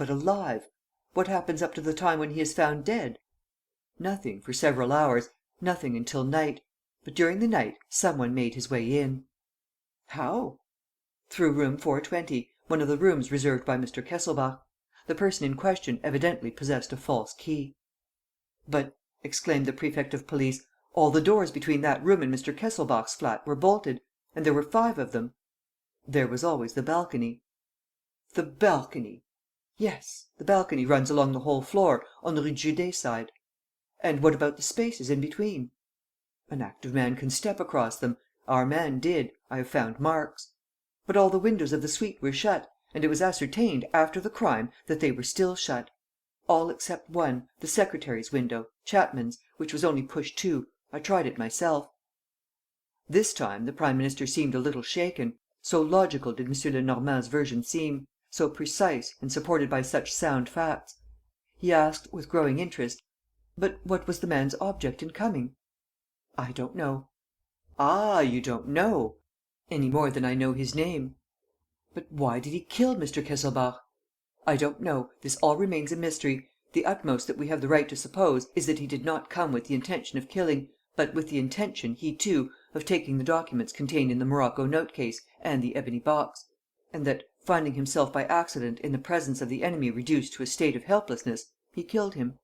But alive? What happens up to the time when he is found dead? Nothing, for several hours, nothing until night. But during the night some one made his way in." "How?" "Through room 420, one of the rooms reserved by Mr. Kesselbach. The person in question evidently possessed a false key." "But," exclaimed the prefect of police, "all the doors between that room and Mr. Kesselbach's flat were bolted; and there were 5 of them." "There was always the balcony." "The balcony!" "Yes. The balcony runs along the whole floor, on the Rue Judet side." "And what about the spaces in between?" "An active man can step across them. Our man did. I have found marks." "But all the windows of the suite were shut; and it was ascertained, after the crime, that they were still shut. All except one, the secretary's window, Chapman's, which was only pushed to. I tried it myself." This time, the prime minister seemed a little shaken, so logical did M. Lenormand's version seem, so precise and supported by such sound facts. He asked, with growing interest: "But what was the man's object in coming?" "I don't know." "Ah, you don't know?" "Any more than I know his name." "But why did he kill Mr. Kesselbach?" "I don't know. This all remains a mystery. The utmost that we have the right to suppose is that he did not come with the intention of killing, but with the intention, he too, of taking the documents contained in the morocco note case and the ebony box; and that, finding himself by accident in the presence of the enemy reduced to a state of helplessness, he killed him."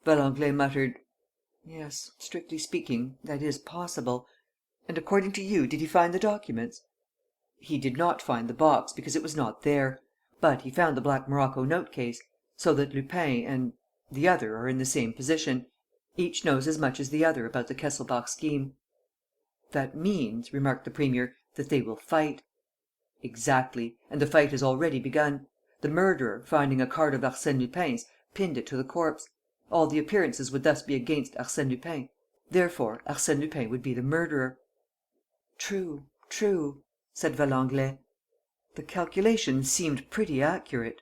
Valenglay muttered: "Yes, strictly speaking, that is possible. And, according to you, did he find the documents?" "He did not find the box, because it was not there. But he found the black morocco note case. So that Lupin and the other are in the same position. Each knows as much as the other about the Kesselbach scheme." "That means," remarked the premier, "that they will fight." "Exactly. And the fight has already begun. The murderer, finding a card of Arsène Lupin's, pinned it to the corpse. All the appearances would thus be against Arsène Lupin. Therefore, Arsène Lupin would be the murderer." "True, true," said Valenglay. "The calculations seemed pretty accurate."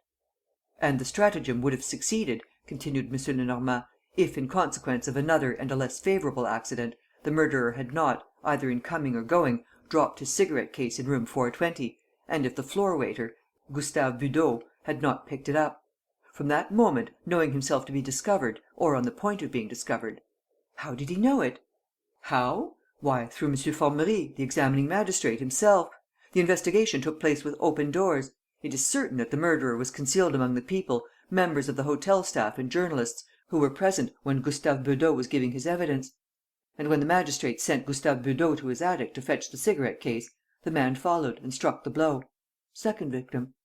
"And the stratagem would have succeeded," continued M. Lenormand, "if, in consequence of another and a less favourable accident, the murderer had not, either in coming or going, dropped his cigarette case in room 420, and if the floor waiter, Gustave Beudot, had not picked it up. From that moment, knowing himself to be discovered, or on the point of being discovered." "How did he know it?" "How? Why, through M. Formerie, the examining magistrate, himself. The investigation took place with open doors. It is certain that the murderer was concealed among the people, members of the hotel staff and journalists, who were present when Gustave Beudot was giving his evidence. And when the magistrate sent Gustave Beudot to his attic to fetch the cigarette case, the man followed and struck the blow. Second victim."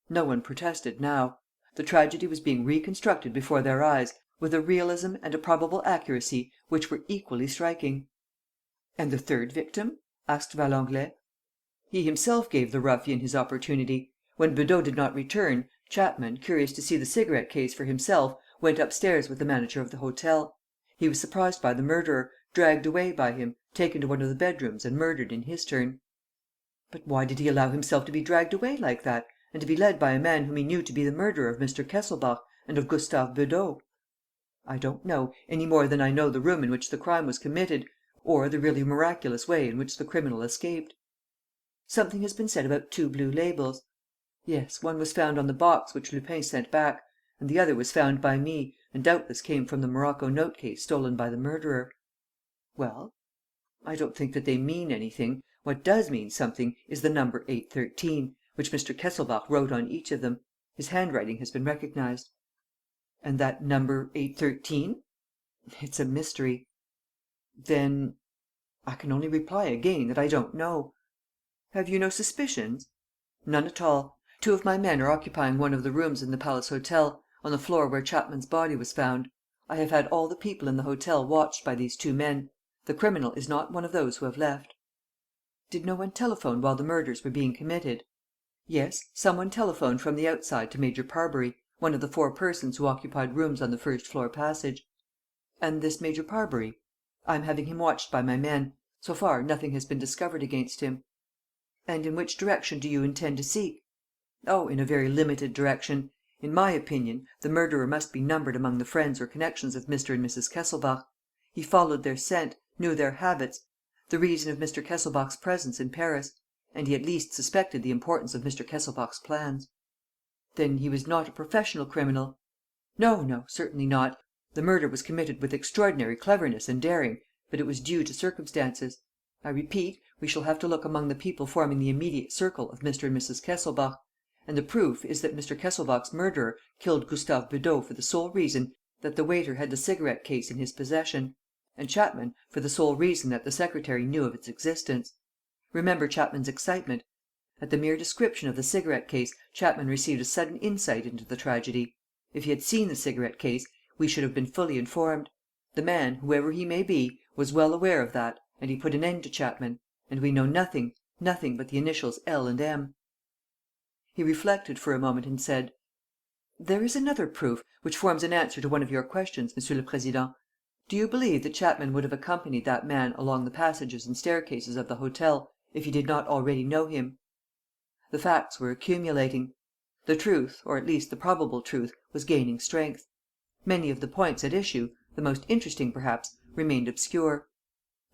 No one protested now. The tragedy was being reconstructed before their eyes with a realism and a probable accuracy which were equally striking. "And the third victim?" asked Valenglay. "He himself gave the ruffian his opportunity. When Beudot did not return, Chapman, curious to see the cigarette case for himself, went upstairs with the manager of the hotel. He was surprised by the murderer, dragged away by him, taken to one of the bedrooms and murdered in his turn." "But why did he allow himself to be dragged away like that, and to be led by a man whom he knew to be the murderer of Mr. Kesselbach and of Gustave Beudot?" "I don't know, any more than I know the room in which the crime was committed, or the really miraculous way in which the criminal escaped." "Something has been said about 2 blue labels." "Yes, one was found on the box which Lupin sent back; and the other was found by me and doubtless came from the morocco note case stolen by the murderer." "Well?" "I don't think that they mean anything. What does mean something is the number 813, which Mr. Kesselbach wrote on each of them. His handwriting has been recognized." "And that number 813?" "It's a mystery." "Then ..." "I can only reply again that I don't know." "Have you no suspicions?" "None at all. 2 of my men are occupying one of the rooms in the Palace Hotel, on the floor where Chapman's body was found. I have had all the people in the hotel watched by these 2 men. The criminal is not one of those who have left." "Did no one telephone while the murders were being committed?" "Yes, some one telephoned from the outside to Major Parbury, one of the 4 persons who occupied rooms on the first floor passage." "And this Major Parbury?" "I am having him watched by my men. So far, nothing has been discovered against him." "And in which direction do you intend to seek?" "Oh, in a very limited direction. In my opinion, the murderer must be numbered among the friends or connections of Mr. and Mrs. Kesselbach. He followed their scent, knew their habits, the reason of Mr. Kesselbach's presence in Paris; and he at least suspected the importance of Mr. Kesselbach's plans." Then he was not a professional criminal? No, no, certainly not. The murder was committed with extraordinary cleverness and daring, but it was due to circumstances. I repeat, we shall have to look among the people forming the immediate circle of Mr. and Mrs. Kesselbach. And the proof is that Mr. Kesselbach's murderer killed Gustave Beudot for the sole reason that the waiter had the cigarette case in his possession, and Chapman for the sole reason that the secretary knew of its existence. Remember Chapman's excitement. At the mere description of the cigarette case, Chapman received a sudden insight into the tragedy. If he had seen the cigarette case, we should have been fully informed. The man, whoever he may be, was well aware of that, and he put an end to Chapman. And we know nothing but the initials L and M." He reflected for a moment and said: "There is another proof, which forms an answer to one of your questions, Monsieur le Président. Do you believe that Chapman would have accompanied that man along the passages and staircases of the hotel, if he did not already know him?" The facts were accumulating. The truth, or at least the probable truth, was gaining strength. Many of the points at issue, the most interesting perhaps, remained obscure.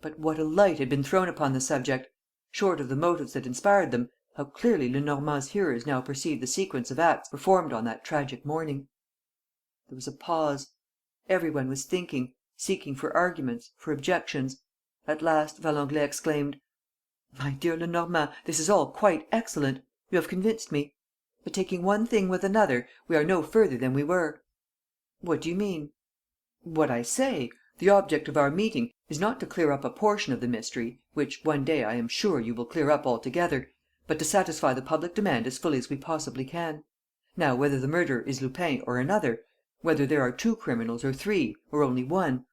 But what a light had been thrown upon the subject! Short of the motives that inspired them, how clearly Lenormand's hearers now perceived the sequence of acts performed on that tragic morning! There was a pause. Every one was thinking, seeking for arguments, for objections. At last, Valenglay exclaimed: "My dear Lenormand, this is all quite excellent. You have convinced me. But, taking one thing with another, we are no further than we were." "What do you mean?" "What I say. The object of our meeting is not to clear up a portion of the mystery, which, one day, I am sure, you will clear up altogether, but to satisfy the public demand as fully as we possibly can. Now, whether the murderer is Lupin or another, whether there are two criminals or three, or only one,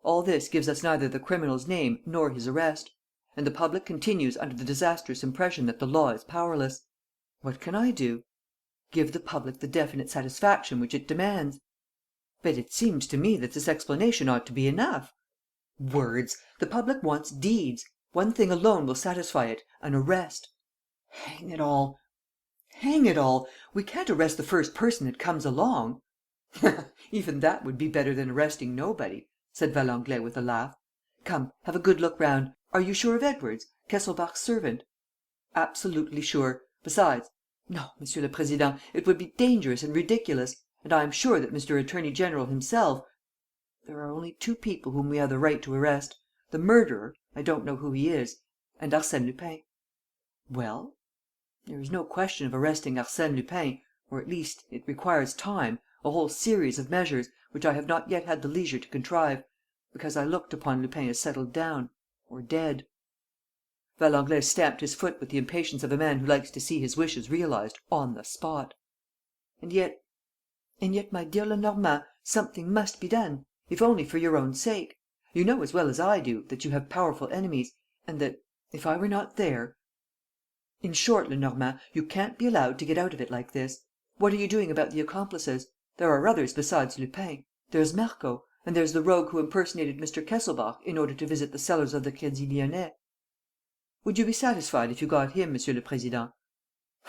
all this gives us neither the criminal's name nor his arrest. And the public continues under the disastrous impression that the law is powerless. What can I do? Give the public the definite satisfaction which it demands." "But it seems to me that this explanation ought to be enough." "Words! The public wants deeds. One thing alone will satisfy it: an arrest." "Hang it all! Hang it all! We can't arrest the first person that comes along." "Even that would be better than arresting nobody," said Valenglay with a laugh. "Come, have a good look round. Are you sure of Edwards, Kesselbach's servant?" "Absolutely sure. Besides, no, Monsieur le Président, it would be dangerous and ridiculous. And I am sure that Mr. Attorney General himself. There are only two people whom we have the right to arrest: the murderer, I don't know who he is, and Arsène Lupin." "Well?" "There is no question of arresting Arsène Lupin, or, at least, it requires time, a whole series of measures, which I have not yet had the leisure to contrive, because I looked upon Lupin as settled down, or dead." Valenglay stamped his foot with the impatience of a man who likes to see his wishes realized on the spot. And yet, my dear Lenormand, something must be done, if only for your own sake. You know as well as I do that you have powerful enemies, and that, if I were not there. In short, Lenormand, you can't be allowed to get out of it like this. What are you doing about the accomplices? There are others besides Lupin. There's Marco, and there's the rogue who impersonated Mr. Kesselbach in order to visit the cellars of the Crédit Lyonnais. Would you be satisfied if you got him, Monsieur le Président?"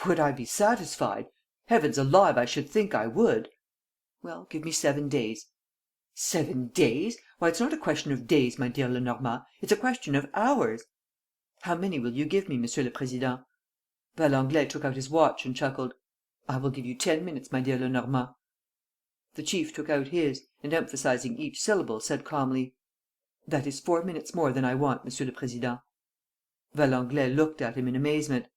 "Would I be satisfied? Heavens alive, I should think I would!" "Well, give me 7 days." "7 days? Why, it's not a question of days, my dear Lenormand, it's a question of hours." "How many will you give me, Monsieur le Président?" Valenglay took out his watch and chuckled: "I will give you 10 minutes, my dear Lenormand." The chief took out his and, emphasizing each syllable, said calmly: "That is 4 minutes more than I want, Monsieur le Président." Valenglay looked at him in amazement: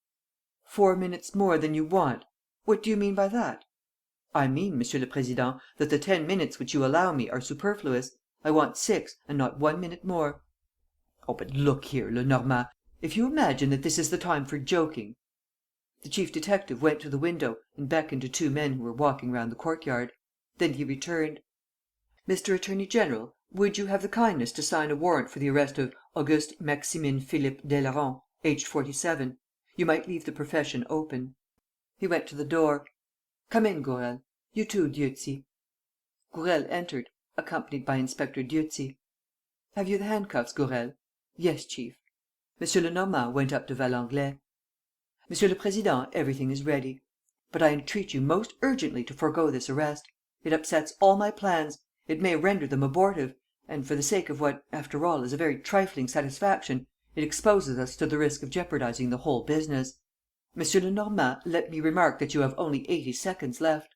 "4 minutes more than you want? What do you mean by that?" "I mean, Monsieur le Président, that the 10 minutes which you allow me are superfluous. I want 6 and not 1 minute more." "Oh, but look here, Lenormand, if you imagine that this is the time for joking. The chief detective went to the window and beckoned to 2 men who were walking round the courtyard. Then he returned: "Mr. Attorney General, would you have the kindness to sign a warrant for the arrest of Auguste Maximin Philippe Daileron, aged 47? You might leave the profession open." He went to the door: "Come in, Gourel. You too, Dieuzy." Gourel entered, accompanied by Inspector Dieuzy. "Have you the handcuffs, Gourel?" "Yes, chief." M. Lenormand went up to Valenglay: "Monsieur le Président, everything is ready. But I entreat you most urgently to forego this arrest. It upsets all my plans. It may render them abortive. And, for the sake of what, after all, is a very trifling satisfaction, it exposes us to the risk of jeopardizing the whole business." Monsieur Lenormand, let me remark that you have only 80 seconds left.